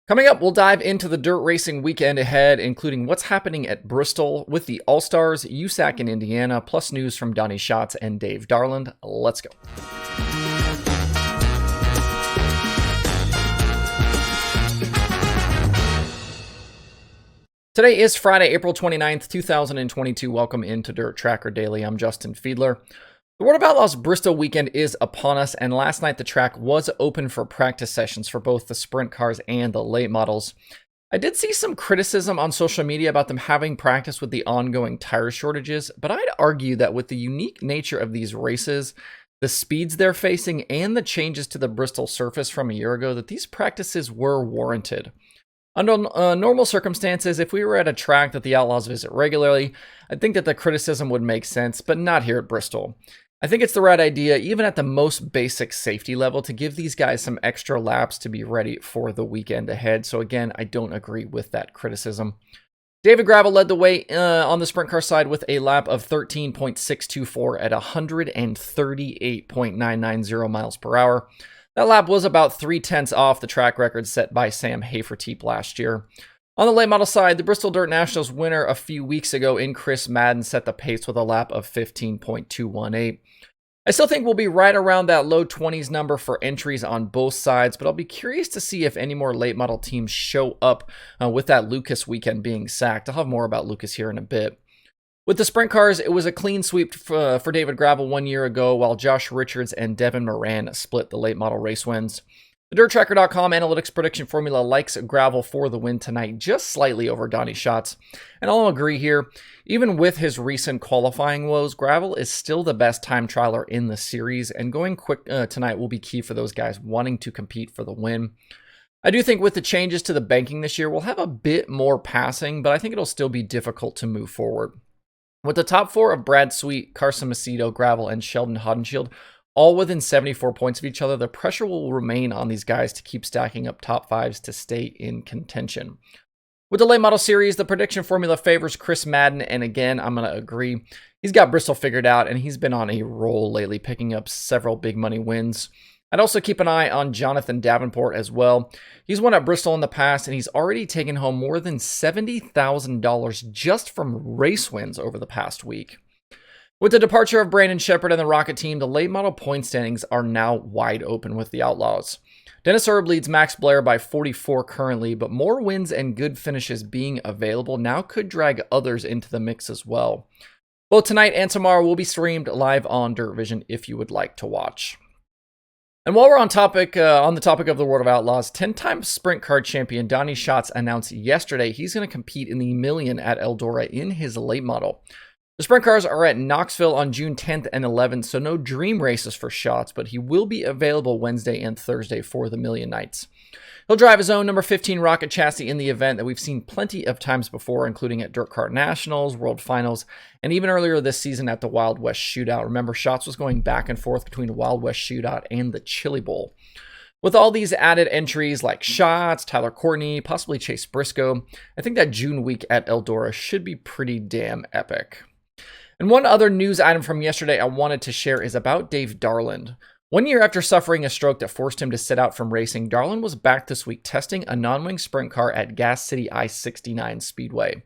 Coming up, we'll dive into the dirt racing weekend ahead, including what's happening at Bristol with the All-Stars, USAC in Indiana, plus news from Donny Schatz and Dave Darland. Let's go. Today is Friday, April 29th, 2022. Welcome into Dirt Tracker Daily. I'm Justin Fiedler. The World of Outlaws Bristol weekend is upon us, and last night the track was open for practice sessions for both the sprint cars and the late models. I did see some criticism on social media about them having practice with the ongoing tire shortages, but I'd argue that with the unique nature of these races, the speeds they're facing, and the changes to the Bristol surface from a year ago, that these practices were warranted. Under normal circumstances, if we were at a track that the Outlaws visit regularly, I think that the criticism would make sense, but not here at Bristol. I think it's the right idea, even at the most basic safety level, to give these guys some extra laps to be ready for the weekend ahead. So again, I don't agree with that criticism. David Gravel led the way on the sprint car side with a lap of 13.624 at 138.990 miles per hour. That lap was about 0.3 off the track record set by Sam Haferteep last year. On the late model side, the Bristol Dirt Nationals winner a few weeks ago in Chris Madden set the pace with a lap of 15.218. I still think we'll be right around that low 20s number for entries on both sides, but I'll be curious to see if any more late model teams show up with that Lucas weekend being sacked. I'll have more about Lucas here in a bit. With the sprint cars, it was a clean sweep for David Gravel 1 year ago, while Josh Richards and Devin Moran split the late model race wins. The DirtTracker.com analytics prediction formula likes Gravel for the win tonight, just slightly over Donny Schatz. And I'll agree here, even with his recent qualifying woes, Gravel is still the best time trialer in the series, and going quick tonight will be key for those guys wanting to compete for the win. I do think with the changes to the banking this year, we'll have a bit more passing, but I think it'll still be difficult to move forward. With the top four of Brad Sweet, Carson Macedo, Gravel, and Sheldon Hodenshield all within 74 points of each other, the pressure will remain on these guys to keep stacking up top fives to stay in contention. With the late model series, the prediction formula favors Chris Madden, and again, I'm going to agree. He's got Bristol figured out, and he's been on a roll lately, picking up several big money wins. I'd also keep an eye on Jonathan Davenport as well. He's won at Bristol in the past, and he's already taken home more than $70,000 just from race wins over the past week. With the departure of Brandon Shepard and the Rocket team, the late model point standings are now wide open with the Outlaws. Dennis Erb leads Max Blair by 44 currently, but more wins and good finishes being available now could drag others into the mix as well. Both tonight and tomorrow will be streamed live on Dirt Vision if you would like to watch. And while we're on the topic of the World of Outlaws, 10-time sprint car champion Donny Schatz announced yesterday he's going to compete in the Million at Eldora in his late model. The sprint cars are at Knoxville on June 10th and 11th, so no dream races for Schatz, but he will be available Wednesday and Thursday for the Million Nights. He'll drive his own number 15 rocket chassis in the event that we've seen plenty of times before, including at Dirt Kart Nationals, World Finals, and even earlier this season at the Wild West Shootout. Remember, Schatz was going back and forth between Wild West Shootout and the Chili Bowl. With all these added entries like Schatz, Tyler Courtney, possibly Chase Briscoe, I think that June week at Eldora should be pretty damn epic. And one other news item from yesterday I wanted to share is about Dave Darland. 1 year after suffering a stroke that forced him to sit out from racing, Darland was back this week testing a non-wing sprint car at Gas City I-69 Speedway.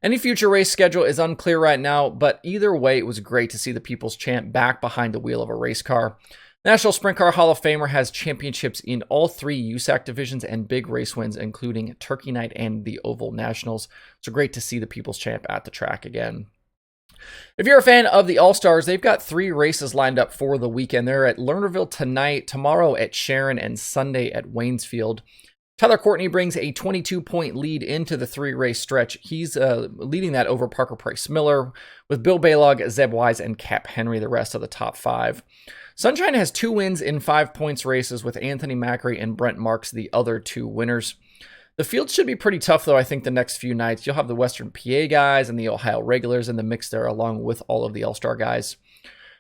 Any future race schedule is unclear right now, but either way, it was great to see the People's Champ back behind the wheel of a race car. National Sprint Car Hall of Famer has championships in all three USAC divisions and big race wins, including Turkey Night and the Oval Nationals. So great to see the People's Champ at the track again. If you're a fan of the All-Stars, they've got 3 races lined up for the weekend. They're at Lernerville tonight, tomorrow at Sharon, and Sunday at Waynesfield. Tyler Courtney brings a 22-point lead into the 3-race stretch. He's leading that over Parker Price Miller, with Bill Baylog, Zeb Wise, and Cap Henry the rest of the top 5. Sunshine has 2 wins in 5 points races, with Anthony Macri and Brent Marks the other 2 winners. The field should be pretty tough, though, I think, the next few nights. You'll have the Western PA guys and the Ohio regulars in the mix there, along with all of the All-Star guys.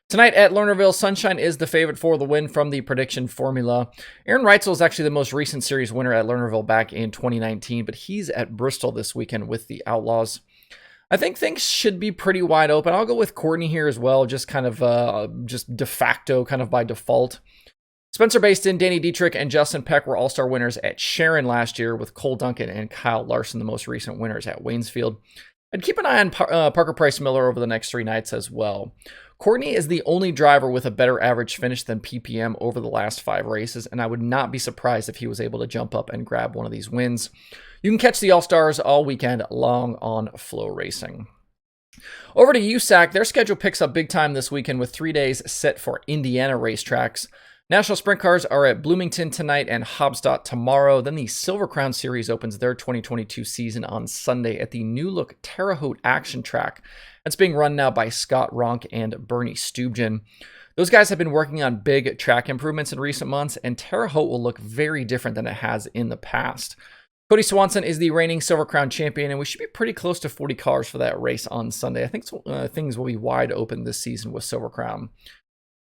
Tonight at Lernerville, Sunshine is the favorite for the win from the prediction formula. Aaron Reitzel is actually the most recent series winner at Lernerville back in 2019, but he's at Bristol this weekend with the Outlaws. I think things should be pretty wide open. I'll go with Courtney here as well, just kind of just de facto, kind of by default. Spencer Baston, Danny Dietrich, and Justin Peck were all-star winners at Sharon last year, with Cole Duncan and Kyle Larson the most recent winners at Waynesfield. I'd keep an eye on Parker Price Miller over the next 3 nights as well. Courtney is the only driver with a better average finish than PPM over the last 5 races, and I would not be surprised if he was able to jump up and grab one of these wins. You can catch the All-Stars all weekend long on Flow Racing. Over to USAC, their schedule picks up big time this weekend with 3 days set for Indiana racetracks. National Sprint Cars are at Bloomington tonight and Hobstadt tomorrow. Then the Silver Crown Series opens their 2022 season on Sunday at the new-look Terre Haute Action Track. That's being run now by Scott Ronk and Bernie Stubjen. Those guys have been working on big track improvements in recent months, and Terre Haute will look very different than it has in the past. Cody Swanson is the reigning Silver Crown champion, and we should be pretty close to 40 cars for that race on Sunday. I think things will be wide open this season with Silver Crown.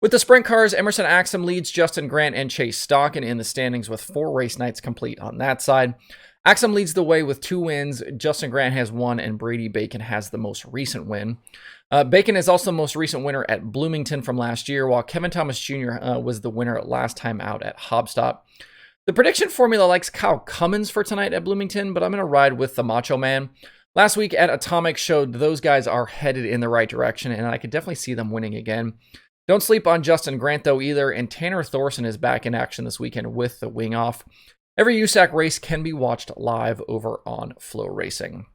With the sprint cars, Emerson Axum leads Justin Grant and Chase Stockin in the standings with 4 race nights complete on that side. Axum leads the way with 2 wins. Justin Grant has 1, and Brady Bacon has the most recent win. Bacon is also the most recent winner at Bloomington from last year, while Kevin Thomas Jr. Was the winner last time out at Hobstadt. The prediction formula likes Kyle Cummins for tonight at Bloomington, but I'm going to ride with the Macho Man. Last week at Atomic showed those guys are headed in the right direction, and I could definitely see them winning again. Don't sleep on Justin Grant, though, either, and Tanner Thorson is back in action this weekend with the wing off. Every USAC race can be watched live over on Flow Racing.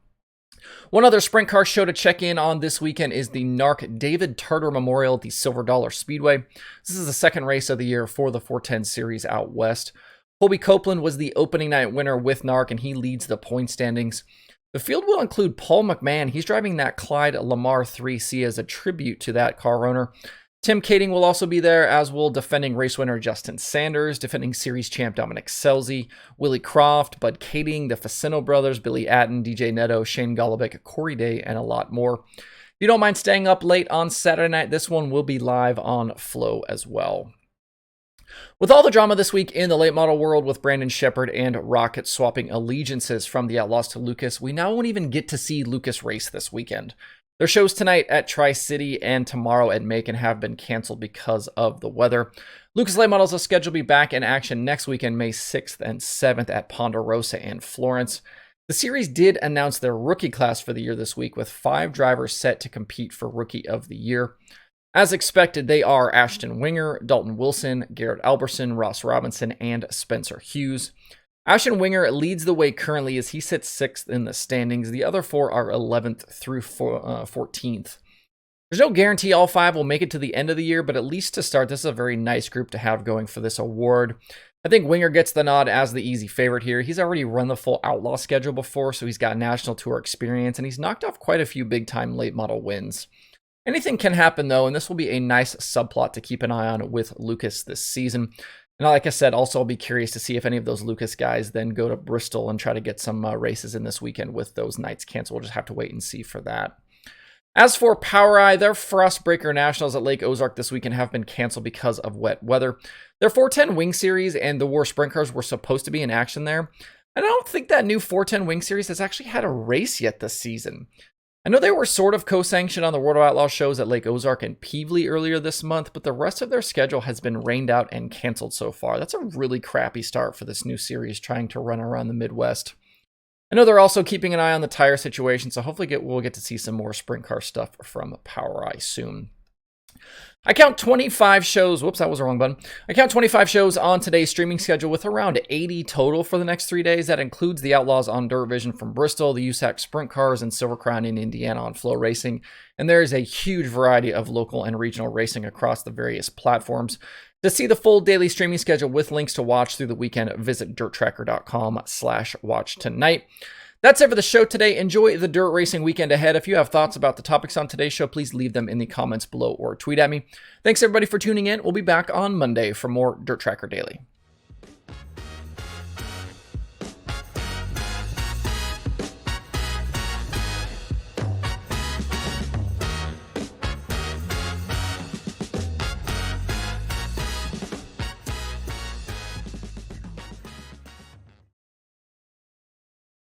One other sprint car show to check in on this weekend is the NARC David Tartar Memorial at the Silver Dollar Speedway. This is the second race of the year for the 410 series out west. Colby Copeland was the opening night winner with NARC, and he leads the point standings. The field will include Paul McMahon. He's driving that Clyde Lamar 3C as a tribute to that car owner. Tim Kading will also be there, as will defending race winner Justin Sanders, defending series champ Dominic Scelzi, Willie Croft, Bud Kading, the Facino brothers, Billy Atten, DJ Neto, Shane Golobic, Corey Day, and a lot more. If you don't mind staying up late on Saturday night, this one will be live on Flow as well. With all the drama this week in the late model world with Brandon Shepard and Rocket swapping allegiances from the Outlaws to Lucas, we now won't even get to see Lucas race this weekend. Their shows tonight at Tri-City and tomorrow at Macon have been canceled because of the weather. Lucas Late Models are scheduled to be back in action next weekend, May 6th and 7th at Ponderosa and Florence. The series did announce their rookie class for the year this week, with 5 drivers set to compete for Rookie of the Year. As expected, they are Ashton Winger, Dalton Wilson, Garrett Alberson, Ross Robinson, and Spencer Hughes. Ashton Winger leads the way currently as he sits 6th in the standings. The other 4 are 11th through 14th. There's no guarantee all 5 will make it to the end of the year, but at least to start, this is a very nice group to have going for this award. I think Winger gets the nod as the easy favorite here. He's already run the full Outlaw schedule before, so he's got national tour experience, and he's knocked off quite a few big-time late model wins. Anything can happen, though, and this will be a nice subplot to keep an eye on with Lucas this season. And like I said, also I'll be curious to see if any of those Lucas guys then go to Bristol and try to get some races in this weekend with those nights canceled. We'll just have to wait and see for that. As for POWRi, their Frostbreaker Nationals at Lake Ozark this weekend have been canceled because of wet weather. Their 410 Wing Series and the War Sprint Cars were supposed to be in action there. I don't think that new 410 Wing Series has actually had a race yet this season. I know they were sort of co-sanctioned on the World of Outlaws shows at Lake Ozark and Peevely earlier this month, but the rest of their schedule has been rained out and canceled so far. That's a really crappy start for this new series trying to run around the Midwest. I know they're also keeping an eye on the tire situation, so hopefully we'll get to see some more sprint car stuff from POWRi soon. I count 25 shows. Whoops, that was the wrong button. I count 25 shows on today's streaming schedule with around 80 total for the next 3 days. That includes the Outlaws on Dirt Vision from Bristol, the USAC Sprint Cars, and Silver Crown in Indiana on Flow Racing. And there is a huge variety of local and regional racing across the various platforms. To see the full daily streaming schedule with links to watch through the weekend, visit dirttracker.com/watch tonight. That's it for the show today. Enjoy the dirt racing weekend ahead. If you have thoughts about the topics on today's show, please leave them in the comments below or tweet at me. Thanks everybody for tuning in. We'll be back on Monday for more Dirt Tracker Daily.